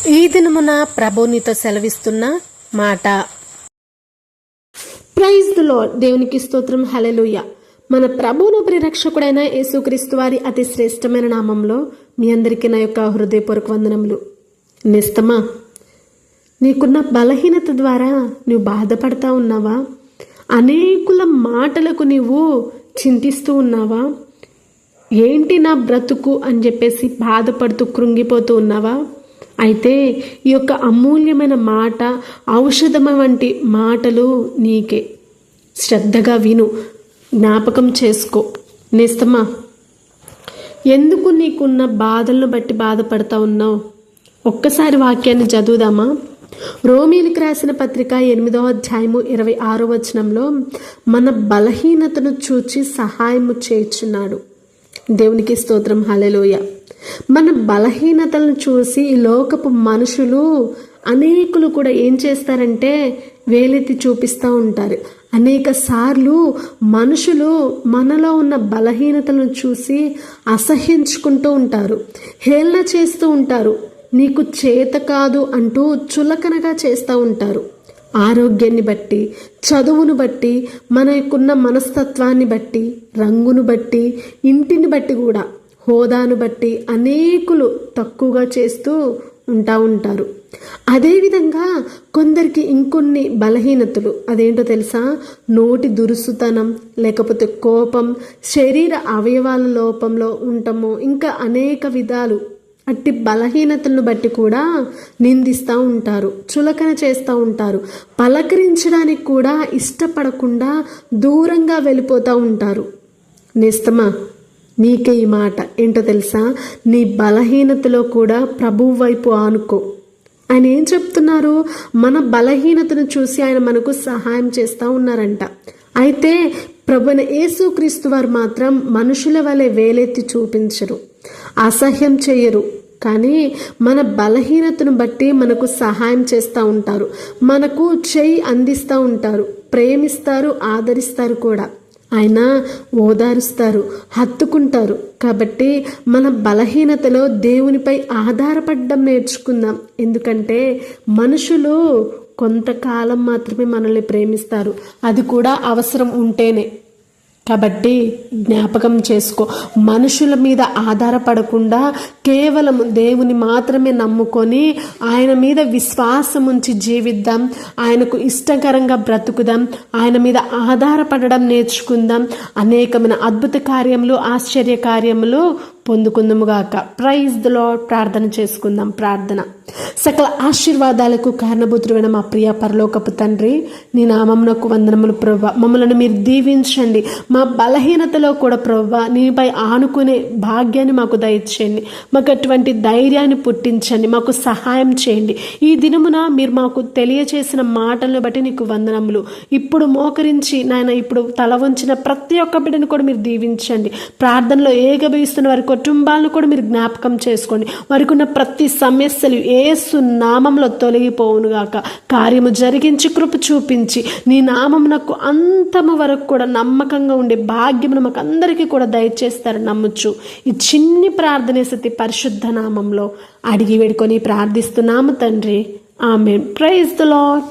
ఈ దినమున ప్రభు నీతో సెలవిస్తున్న మాట. Praise the lord. దేవునికి స్తోత్రం. హల్లెలూయా. మన ప్రభువును పరిరక్షకుడైన యేసుక్రీస్తు వారి అతి శ్రేష్టమైన నామంలో మీ అందరికీ నా యొక్క హృదయపూర్వక వందనములు. నిస్తమా, నీకున్న బలహీనత ద్వారా నువ్వు బాధపడతా ఉన్నావా? అనేకుల మాటలకు నీవు చింతిస్తూ ఉన్నావా? ఏంటి నా బ్రతుకు అని చెప్పేసి బాధపడుతూ కృంగిపోతూ ఉన్నావా? అయితే ఈ యొక్క అమూల్యమైన మాట, ఔషధం వంటి మాటలు నీకే. శ్రద్ధగా విను, జ్ఞాపకం చేసుకో. నేస్తమా, ఎందుకు నీకున్న బాధలను బట్టి బాధపడతా ఉన్నావు? ఒక్కసారి వాక్యాన్ని చదువుదామా? రోమీయులకు రాసిన పత్రిక 8వ అధ్యాయము 26వ వచనంలో మన బలహీనతను చూచి సహాయము చేయుచున్నాడు. దేవునికి స్తోత్రం. హల్లెలూయా. మన బలహీనతలను చూసి ఈ లోకపు మనుషులు అనేకులు కూడా ఏం చేస్తారంటే వేలెత్తి చూపిస్తూ ఉంటారు. అనేక సార్లు మనుషులు మనలో ఉన్న బలహీనతలను చూసి అసహ్యించుకుంటూ ఉంటారు, హేళన చేస్తూ ఉంటారు, నీకు చేత కాదు అంటూ చులకనగా చేస్తూ ఉంటారు. ఆరోగ్యాన్ని బట్టి, చదువును బట్టి, మనకున్న మనస్తత్వాన్ని బట్టి, రంగును బట్టి, ఇంటిని బట్టి కూడా, హోదాను బట్టి అనేకులు తక్కువగా చేస్తూ ఉంటారు. అదేవిధంగా కొందరికి ఇంకొన్ని బలహీనతలు, అదేంటో తెలుసా? నోటి దురుసుతనం, లేకపోతే కోపం, శరీర అవయవాల లోపంలో ఉండటము, ఇంకా అనేక విధాలు. అట్టి బలహీనతలను బట్టి కూడా నిందిస్తూ ఉంటారు, చులకన చేస్తూ ఉంటారు, పలకరించడానికి కూడా ఇష్టపడకుండా దూరంగా వెళ్ళిపోతూ ఉంటారు. నేస్తమా, నీకే ఈ మాట. ఏంటో తెలుసా? నీ బలహీనతలో కూడా ప్రభువు వైపు ఆనుకో. ఆయన ఏం చెప్తున్నారు? మన బలహీనతను చూసి ఆయన మనకు సహాయం చేస్తూ ఉన్నారంట. అయితే ప్రభువైన యేసుక్రీస్తు వారు మాత్రం మనుషుల వలె వేలెత్తి చూపించరు, అసహ్యం చేయరు, కానీ మన బలహీనతను బట్టి మనకు సహాయం చేస్తూ ఉంటారు, మనకు చేయి అందిస్తూ ఉంటారు, ప్రేమిస్తారు, ఆదరిస్తారు కూడా. ఆయన ఓదారుస్తారు, హత్తుకుంటారు. కాబట్టి మన బలహీనతలో దేవునిపై ఆధారపడడం నేర్చుకుందాం. ఎందుకంటే మనుషులు కొంతకాలం మాత్రమే మనల్ని ప్రేమిస్తారు, అది కూడా అవసరం ఉంటేనే. కాబట్టి జ్ఞాపకం చేసుకో, మనుషుల మీద ఆధారపడకుండా కేవలం దేవుని మాత్రమే నమ్ముకొని ఆయన మీద విశ్వాసం ఉంచి జీవిద్దాం, ఆయనకు ఇష్టకరంగా బ్రతుకుదాం, ఆయన మీద ఆధారపడడం నేర్చుకుందాం. అనేకమైన అద్భుత కార్యములు, ఆశ్చర్య కార్యములు పొందుకుందాముగాక. Praise the lord. ప్రార్థన చేసుకుందాం. ప్రార్థన. సకల ఆశీర్వాదాలకు కారణభూతుడైన మా ప్రియ పరలోకపు తండ్రి, నీ నామమునకు వందనములు ప్రభువా. మమ్మల్ని మీరు దీవించండి. మా బలహీనతలో కూడా ప్రభువా నీపై ఆనుకునే భాగ్యాన్ని మాకు దయచేయండి. మాకు అటువంటి ధైర్యాన్ని పుట్టించండి, మాకు సహాయం చేయండి. ఈ దినమున మీరు మాకు తెలియచేసిన మాటలను బట్టి నీకు వందనములు. ఇప్పుడు మోకరించి నాయన, ఇప్పుడు తల వంచిన ప్రతి ఒక్క బిడ్డను కూడా మీరు దీవించండి. ప్రార్థనలో ఏకీభవిస్తున్న వారి కుటుంబాలను కూడా మీరు జ్ఞాపకం చేసుకోండి. వారికి ఉన్న ప్రతి సమస్యలు యేసు నామంలో తొలగిపోవునుగాక. కార్యము జరిగించి కృప చూపించి నీ నామమునకు అంతము వరకు కూడా నమ్మకంగా ఉండే భాగ్యమును మాకు అందరికీ కూడా దయచేస్తారని నమ్ముచ్చు. ఈ చిన్ని ప్రార్థన స్థితి పరిశుద్ధ నామంలో అడిగి వేడుకొని ప్రార్థిస్తున్నాము తండ్రి. ఆమేన్. Praise the lord.